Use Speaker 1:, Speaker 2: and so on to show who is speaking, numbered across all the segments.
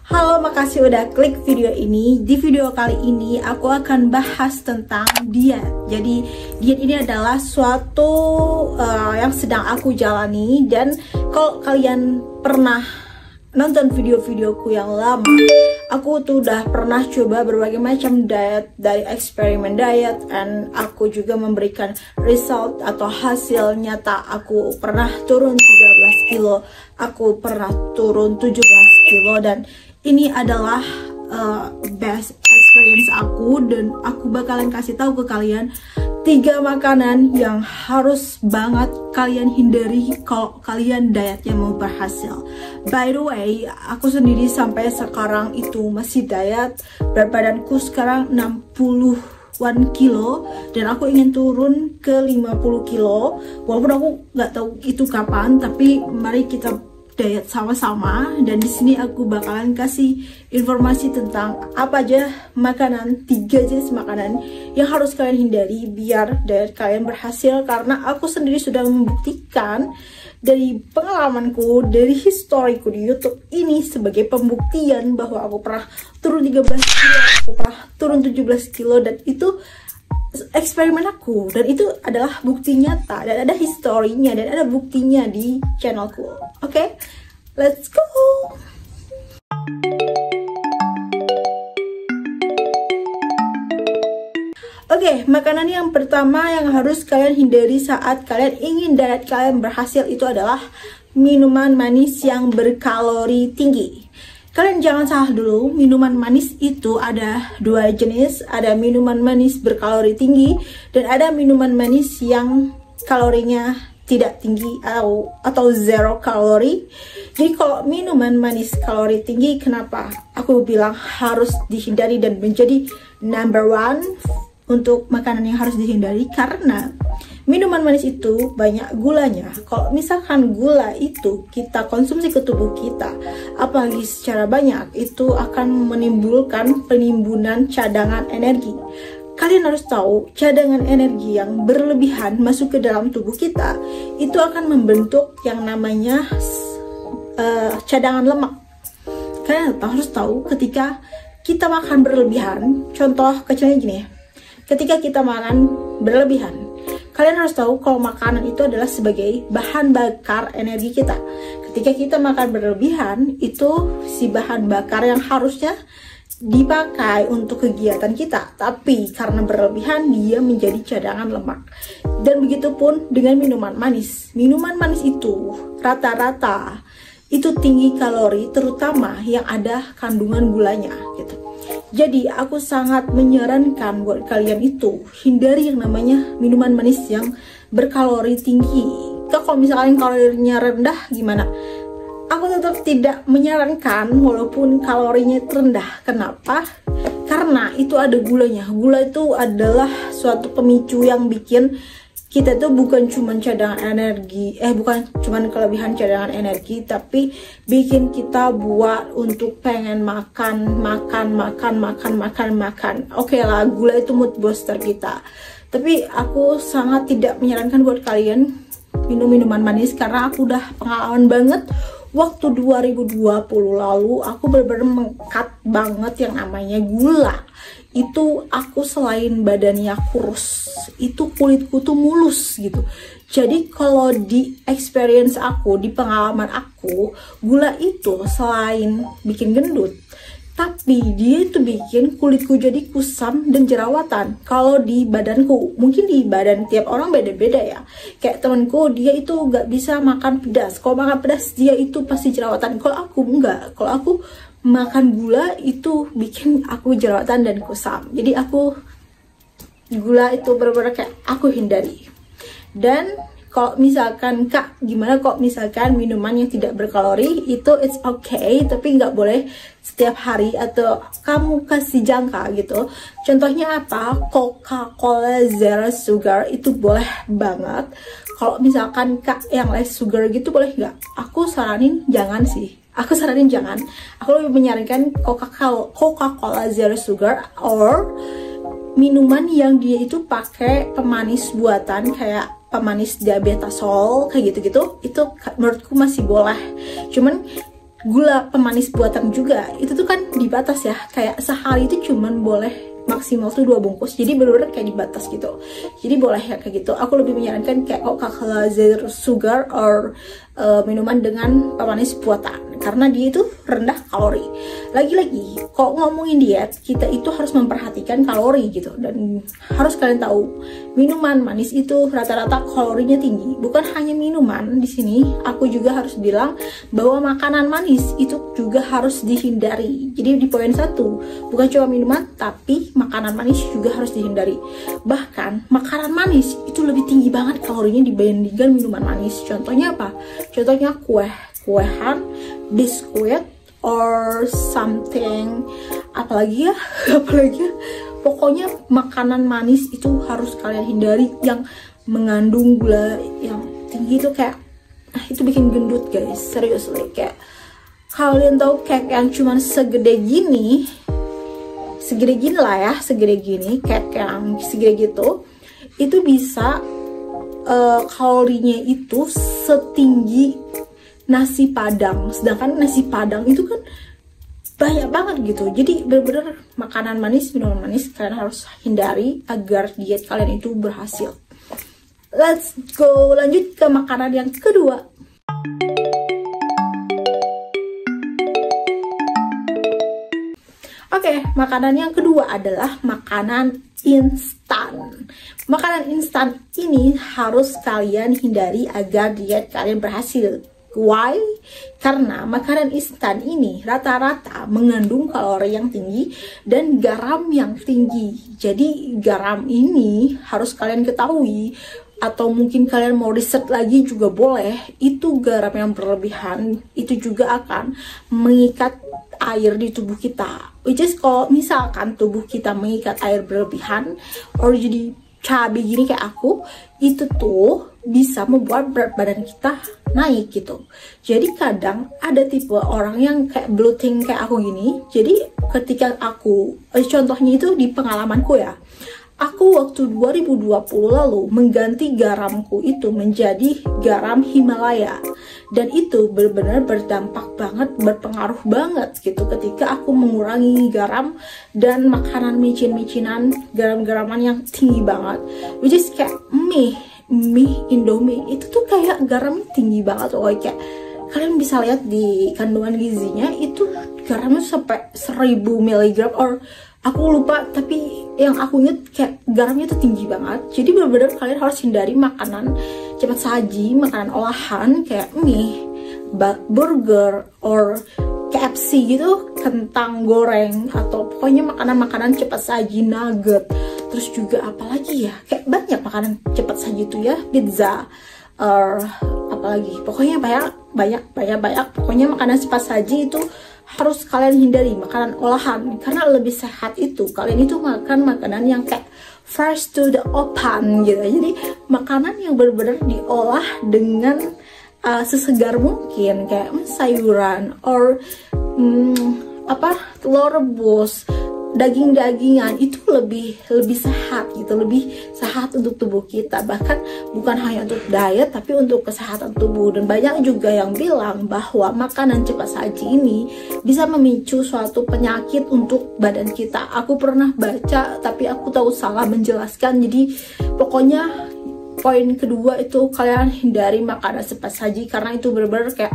Speaker 1: Halo, makasih udah klik video ini. Di video kali ini aku akan bahas tentang diet. Jadi diet ini adalah suatu yang sedang aku jalani. Dan kalau kalian pernah nonton video-videoku yang lama, aku tuh udah pernah coba berbagai macam diet, dari eksperimen diet, dan aku juga memberikan result atau hasil nyata. Aku pernah turun 13 kilo, aku pernah turun 17 kilo, dan ini adalah best experience aku, dan aku bakalan kasih tahu ke kalian 3 makanan yang harus banget kalian hindari kalau kalian dietnya mau berhasil. By the way, aku sendiri sampai sekarang itu masih diet. Berat badanku sekarang 60-an kilo, dan aku ingin turun ke 50 kilo. Walaupun aku nggak tahu itu kapan, tapi mari kita diet sama-sama. Dan di sini aku bakalan kasih informasi tentang apa aja makanan, 3 jenis makanan yang harus kalian hindari biar diet kalian berhasil. Karena aku sendiri sudah membuktikan dari pengalamanku, dari historiku di YouTube ini sebagai pembuktian bahwa aku pernah turun 13 kilo, aku pernah turun 17 kilo, dan itu eksperimen aku, dan itu adalah bukti nyata, dan ada historinya, dan ada buktinya di channelku. Oke, let's go. Oke, makanan yang pertama yang harus kalian hindari saat kalian ingin diet kalian berhasil itu adalah minuman manis yang berkalori tinggi. Kalian jangan salah dulu, minuman manis itu ada 2 jenis. Ada minuman manis berkalori tinggi, dan ada minuman manis yang kalorinya tidak tinggi atau zero kalori. Jadi kalau minuman manis kalori tinggi, kenapa aku bilang harus dihindari dan menjadi number 1 untuk makanan yang harus dihindari? Karena minuman manis itu banyak gulanya. Kalau misalkan gula itu kita konsumsi ke tubuh kita, apalagi secara banyak, itu akan menimbulkan penimbunan cadangan energi. Kalian harus tahu, cadangan energi yang berlebihan masuk ke dalam tubuh kita, itu akan membentuk yang namanya cadangan lemak. Kalian harus tahu, ketika kita makan berlebihan, contoh kecilnya gini ya, ketika kita makan berlebihan, kalian harus tahu kalau makanan itu adalah sebagai bahan bakar energi kita. Ketika kita makan berlebihan, itu si bahan bakar yang harusnya dipakai untuk kegiatan kita, tapi karena berlebihan dia menjadi cadangan lemak. Dan begitu pun dengan minuman manis. Minuman manis itu rata-rata itu tinggi kalori, terutama yang ada kandungan gulanya gitu. Jadi aku sangat menyarankan buat kalian itu hindari yang namanya minuman manis yang berkalori tinggi. Kalau misalnya kalorinya rendah gimana? Aku tetap tidak menyarankan walaupun kalorinya rendah. Kenapa? Karena itu ada gulanya. Gula itu adalah suatu pemicu yang bikin kita tuh bukan cuma cadangan energi, bukan cuma kelebihan cadangan energi, tapi bikin kita buat untuk pengen makan. Oke lah, gula itu mood booster kita. Tapi aku sangat tidak menyarankan buat kalian minum minuman manis, karena aku udah pengalaman banget. Waktu 2020 lalu aku benar-benar mengkat banget yang namanya gula. Itu aku selain badannya kurus, itu kulitku tuh mulus gitu. Jadi kalau di experience aku, di pengalaman aku, gula itu selain bikin gendut, tapi dia itu bikin kulitku jadi kusam dan jerawatan. Kalau di badanku, mungkin di badan tiap orang beda-beda ya. Kayak temanku, dia itu gak bisa makan pedas. Kalau makan pedas dia itu pasti jerawatan. Kalau aku enggak. Kalau aku makan gula itu bikin aku jerawatan dan kusam. Jadi aku gula itu benar-benar kayak aku hindari. Dan kalau misalkan kak, gimana kok misalkan minuman yang tidak berkalori, itu it's okay, tapi nggak boleh setiap hari atau kamu kasih jangka gitu. Contohnya apa? Coca-Cola Zero Sugar itu boleh banget. Kalau misalkan kak yang less sugar gitu boleh nggak? Aku saranin jangan sih. Aku saranin jangan. Aku lebih menyarankan Coca-Cola Zero Sugar or minuman yang dia itu pakai pemanis buatan kayak pemanis diabetasol kayak gitu-gitu, itu menurutku masih boleh. Cuman gula pemanis buatan juga itu tuh kan dibatas ya, kayak sehari itu cuman boleh maksimal tuh 2 bungkus, jadi bener-bener kayak dibatas gitu. Jadi boleh ya kayak gitu. Aku lebih menyarankan kayak Coca-Cola Zero Sugar or minuman dengan pemanis buatan, karena dia itu rendah kalori. Lagi-lagi kok ngomongin diet, kita itu harus memperhatikan kalori gitu, dan harus kalian tahu minuman manis itu rata-rata kalorinya tinggi. Bukan hanya minuman, di sini aku juga harus bilang bahwa makanan manis itu juga harus dihindari. Jadi di poin 1, bukan cuma minuman tapi makanan manis juga harus dihindari. Bahkan makanan manis itu lebih tinggi banget kalorinya dibandingkan minuman manis. Contohnya apa? Contohnya kuehan, biskuit, or something, apalagi ya, pokoknya makanan manis itu harus kalian hindari yang mengandung gula yang tinggi. Itu kayak itu bikin gendut guys, seriously. Kayak kalian tahu cake yang cuman segede gini lah ya, segede gini, cake yang segede gitu, itu bisa kalorinya itu setinggi nasi padang. Sedangkan nasi padang itu kan banyak banget gitu. Jadi bener-bener makanan manis, minuman manis kalian harus hindari agar diet kalian itu berhasil. Let's go, lanjut ke makanan yang kedua. Oke, makanan yang kedua adalah makanan instan. Makanan instan ini harus kalian hindari agar diet kalian berhasil. Why? Karena makanan instan ini rata-rata mengandung kalori yang tinggi dan garam yang tinggi. Jadi garam ini harus kalian ketahui, atau mungkin kalian mau riset lagi juga boleh, itu garam yang berlebihan itu juga akan mengikat air di tubuh kita. Which is kalau misalkan tubuh kita mengikat air berlebihan or jadi cabai gini kayak aku, itu tuh bisa membuat berat badan kita naik gitu. Jadi kadang ada tipe orang yang kayak bloating kayak aku gini. Jadi ketika aku, contohnya itu di pengalamanku ya, aku waktu 2020 lalu mengganti garamku itu menjadi garam Himalaya, dan itu benar-benar berdampak banget, berpengaruh banget gitu ketika aku mengurangi garam dan makanan micin-micinan, garam-garaman yang tinggi banget, which is kayak mie Indomie itu tuh kayak garamnya tinggi banget. Oh, kayak kalian bisa lihat di kandungan gizinya itu garamnya sampai 1000 mg or aku lupa, tapi yang aku inget kayak garamnya tuh tinggi banget. Jadi benar-benar kalian harus hindari makanan cepat saji, makanan olahan kayak mie, burger, or KFC gitu, kentang goreng, atau pokoknya makanan-makanan cepat saji, nugget. Terus juga apalagi ya, kayak banyak makanan cepat saji itu ya, pizza, apalagi, pokoknya banyak. Pokoknya makanan cepat saji itu harus kalian hindari. Makanan olahan, karena lebih sehat itu kalian itu makan makanan yang kayak fresh to the open gitu. Jadi makanan yang benar-benar diolah dengan sesegar mungkin, kayak sayuran or telur rebus, daging-dagingan itu lebih sehat gitu, lebih sehat untuk tubuh kita. Bahkan bukan hanya untuk diet tapi untuk kesehatan tubuh. Dan banyak juga yang bilang bahwa makanan cepat saji ini bisa memicu suatu penyakit untuk badan kita. Aku pernah baca tapi aku tahu salah menjelaskan. Jadi pokoknya poin kedua itu kalian hindari makanan cepat saji, karena itu benar-benar kayak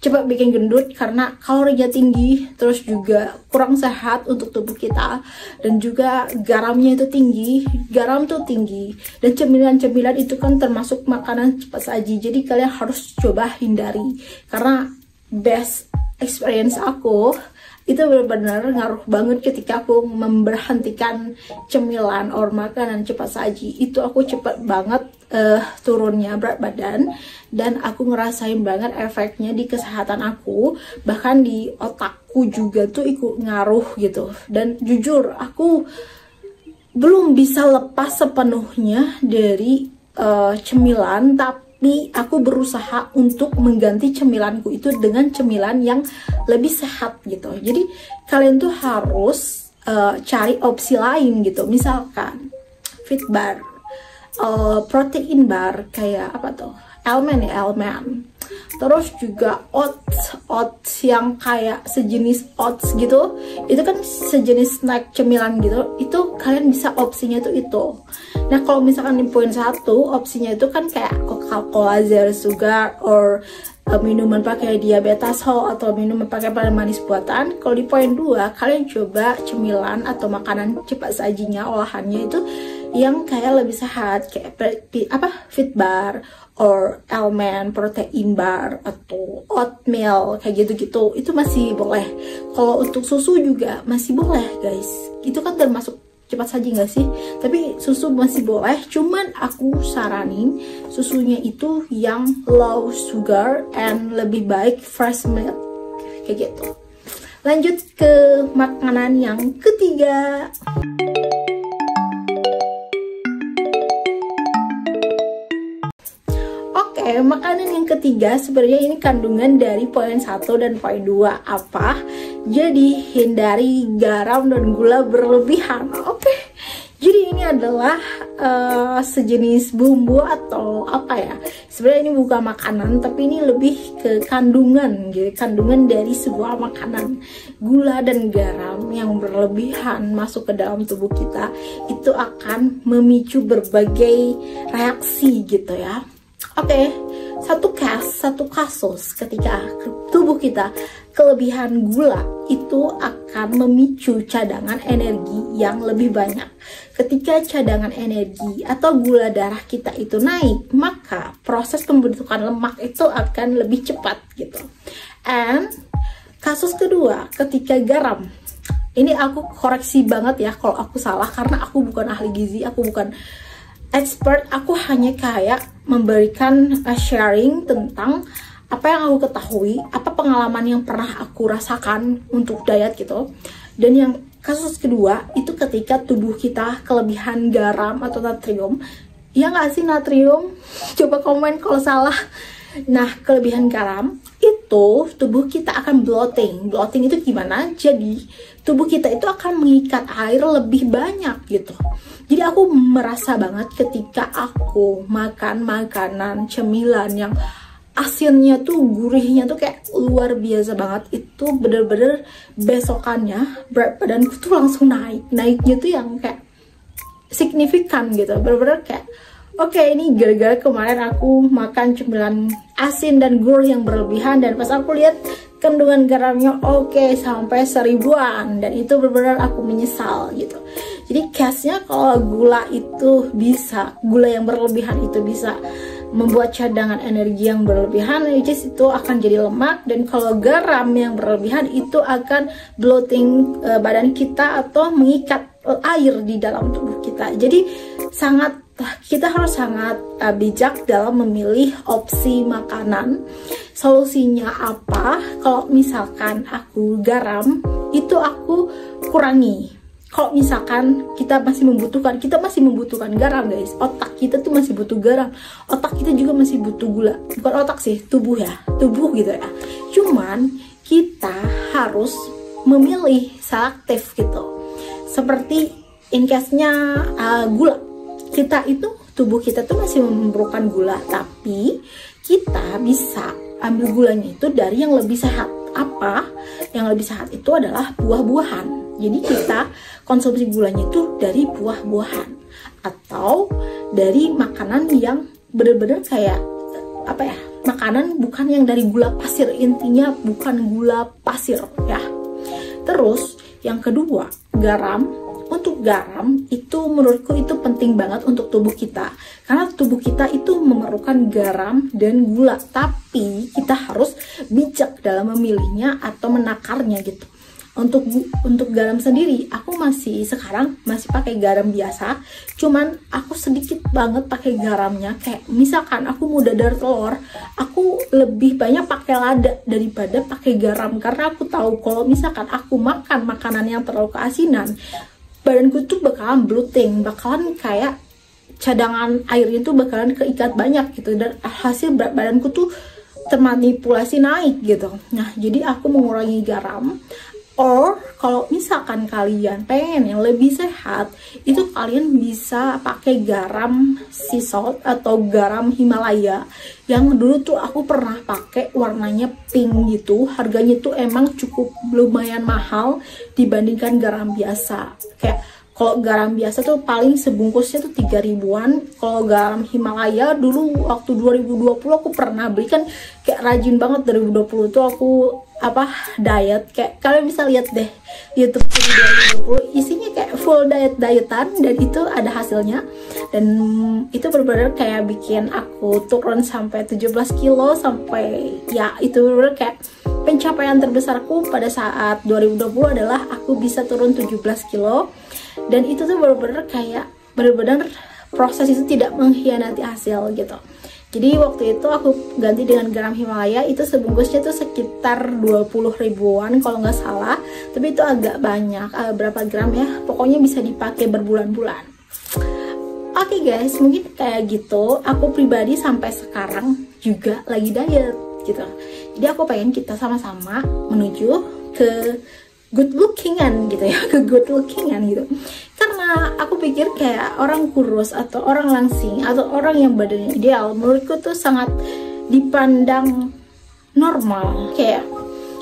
Speaker 1: cepat bikin gendut karena kalorinya tinggi, terus juga kurang sehat untuk tubuh kita, dan juga garamnya itu tinggi. Garam tuh tinggi, dan cemilan-cemilan itu kan termasuk makanan cepat saji. Jadi kalian harus coba hindari, karena best experience aku itu benar-benar ngaruh banget ketika aku memberhentikan cemilan or makanan cepat saji. Itu aku cepet banget turunnya berat badan, dan aku ngerasain banget efeknya di kesehatan aku, bahkan di otakku juga tuh ikut ngaruh gitu. Dan jujur aku belum bisa lepas sepenuhnya dari cemilan, tapi aku berusaha untuk mengganti cemilanku itu dengan cemilan yang lebih sehat gitu. Jadi kalian tuh harus cari opsi lain gitu, misalkan fit bar, protein bar, kayak apa tuh, Elmen, Terus juga oats yang kayak sejenis oats gitu, itu kan sejenis snack cemilan gitu, itu kalian bisa opsinya itu. Nah kalau misalkan di poin 1 opsinya itu kan kayak Coca-Cola zero sugar or minuman pakai diabetazole atau minuman pakai manis buatan. Kalau di poin 2 kalian coba cemilan atau makanan cepat sajinya olahannya itu yang kayak lebih sehat, kayak fit bar or almond protein bar atau oatmeal kayak gitu-gitu, itu masih boleh. Kalau untuk susu juga masih boleh guys, itu kan termasuk cepat saji nggak sih? Tapi susu masih boleh, cuman aku saranin susunya itu yang low sugar and lebih baik fresh milk kayak gitu. Lanjut ke makanan yang ketiga. Makanan yang ketiga sebenarnya ini kandungan dari poin 1 dan poin 2 apa? Jadi hindari garam dan gula berlebihan. Jadi ini adalah sejenis bumbu atau apa ya? Sebenarnya ini bukan makanan, tapi ini lebih ke kandungan, gitu. Kandungan dari sebuah makanan. Gula dan garam yang berlebihan masuk ke dalam tubuh kita itu akan memicu berbagai reaksi gitu ya. Satu kasus ketika tubuh kita kelebihan gula itu akan memicu cadangan energi yang lebih banyak. Ketika cadangan energi atau gula darah kita itu naik, maka proses pembentukan lemak itu akan lebih cepat gitu. And kasus kedua, ketika garam. Ini aku koreksi banget ya kalau aku salah, karena aku bukan ahli gizi, aku bukan expert, aku hanya kayak memberikan sharing tentang apa yang aku ketahui, apa pengalaman yang pernah aku rasakan untuk diet gitu. Dan yang kasus kedua itu ketika tubuh kita kelebihan garam atau natrium. Ya nggak sih natrium? Coba komen kalau salah. Nah, kelebihan garam itu tubuh kita akan bloating. Bloating itu gimana? Jadi tubuh kita itu akan mengikat air lebih banyak gitu. Jadi aku merasa banget ketika aku makan makanan cemilan yang asinnya tuh, gurihnya tuh kayak luar biasa banget. Itu bener-bener besokannya berat badanku tuh langsung naiknya tuh yang kayak signifikan gitu. Bener-bener kayak ini gara-gara kemarin aku makan cemilan asin dan gurih yang berlebihan, dan pas aku lihat kandungan garamnya sampai 1000-an, dan itu benar-benar aku menyesal gitu. Jadi case-nya kalau gula yang berlebihan itu bisa membuat cadangan energi yang berlebihan, itu akan jadi lemak. Dan kalau garam yang berlebihan itu akan bloating badan kita atau mengikat air di dalam tubuh kita. Jadi kita harus sangat bijak dalam memilih opsi makanan. Solusinya apa? Kalau misalkan aku garam, itu aku kurangi. Kalau misalkan kita masih membutuhkan garam guys, otak kita tuh masih butuh garam, otak kita juga masih butuh gula. Bukan otak sih, tubuh gitu ya. Cuman kita harus memilih selektif gitu. Seperti in case-nya gula, tubuh kita tuh masih memerlukan gula, tapi kita bisa ambil gulanya itu dari yang lebih sehat. Apa yang lebih sehat itu adalah buah-buahan. Jadi kita konsumsi gulanya itu dari buah-buahan atau dari makanan yang benar-benar kayak makanan bukan yang dari gula pasir. Intinya bukan gula pasir ya. Terus yang kedua, garam. Untuk garam itu menurutku itu penting banget untuk tubuh kita, karena tubuh kita itu memerlukan garam dan gula, tapi kita harus bijak dalam memilihnya atau menakarnya gitu. Untuk garam sendiri, aku sekarang masih pakai garam biasa, cuman aku sedikit banget pakai garamnya. Kayak misalkan aku mau dadar telur, aku lebih banyak pakai lada daripada pakai garam, karena aku tahu kalau misalkan aku makan makanan yang terlalu keasinan, badanku tuh bakalan bloating, bakalan kayak cadangan airnya tuh bakalan keikat banyak gitu, dan hasil berat badanku tuh termanipulasi naik gitu. Nah, jadi aku mengurangi garam. Or kalau kalau misalkan kalian pengen yang lebih sehat, itu kalian bisa pakai garam sea salt atau garam Himalaya. Yang dulu tuh aku pernah pakai, warnanya pink gitu. Harganya tuh emang cukup lumayan mahal dibandingkan garam biasa. Kayak kalau garam biasa tuh paling sebungkusnya tuh 3 ribuan. Kalau garam Himalaya dulu waktu 2020 aku pernah beli, kan kayak rajin banget 2020 tuh aku diet. Kayak kalian bisa lihat deh YouTube di 2020 isinya kayak full dietan, dan itu ada hasilnya. Dan itu benar-benar kayak bikin aku turun sampai 17 kilo, sampai ya itu benar-benar kayak pencapaian terbesarku pada saat 2020 adalah aku bisa turun 17 kilo. Dan itu tuh benar-benar kayak benar-benar proses itu tidak mengkhianati hasil gitu. Jadi waktu itu aku ganti dengan garam Himalaya, itu sebungkusnya tuh sekitar 20 ribuan kalau nggak salah. Tapi itu agak banyak, berapa gram ya, pokoknya bisa dipakai berbulan-bulan. Oke guys, mungkin kayak gitu. Aku pribadi sampai sekarang juga lagi diet gitu. Jadi aku pengen kita sama-sama menuju ke good lookingan gitu ya, ke good lookingan gitu. Karena aku pikir kayak orang kurus atau orang langsing atau orang yang badannya ideal, menurutku tuh sangat dipandang normal. Kayak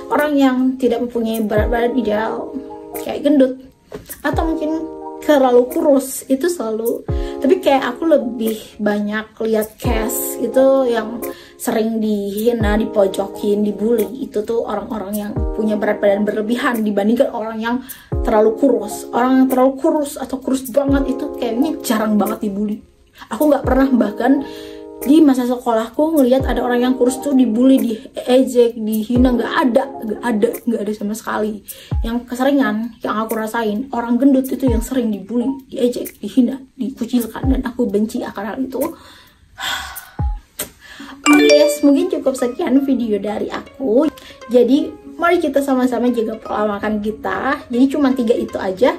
Speaker 1: orang yang tidak mempunyai berat badan ideal, kayak gendut atau mungkin terlalu kurus, itu selalu. Tapi kayak aku lebih banyak lihat case itu yang sering dihina, dipojokin, dibully. Itu tuh orang-orang yang punya berat badan berlebihan dibandingkan orang yang terlalu kurus. Orang yang terlalu kurus atau kurus banget itu kayaknya jarang banget dibully. Aku nggak pernah bahkan di masa sekolahku ngelihat ada orang yang kurus tuh dibully, diejek, dihina. Nggak ada sama sekali. Yang keseringan yang aku rasain, orang gendut itu yang sering dibully, diejek, dihina, dikucilkan, dan aku benci akan hal itu. Oke guys, mungkin cukup sekian video dari aku. Jadi mari kita sama-sama jaga pola makan kita. Jadi cuma 3 itu aja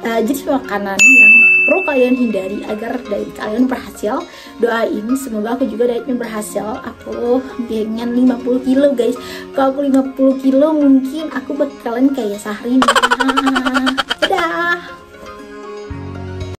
Speaker 1: jenis makanan yang perlu kalian hindari agar diet kalian berhasil. Doain semoga aku juga dietnya berhasil. Aku pengen 50 kilo guys. Kalau aku 50 kilo mungkin aku bakalan kayak Syahrini.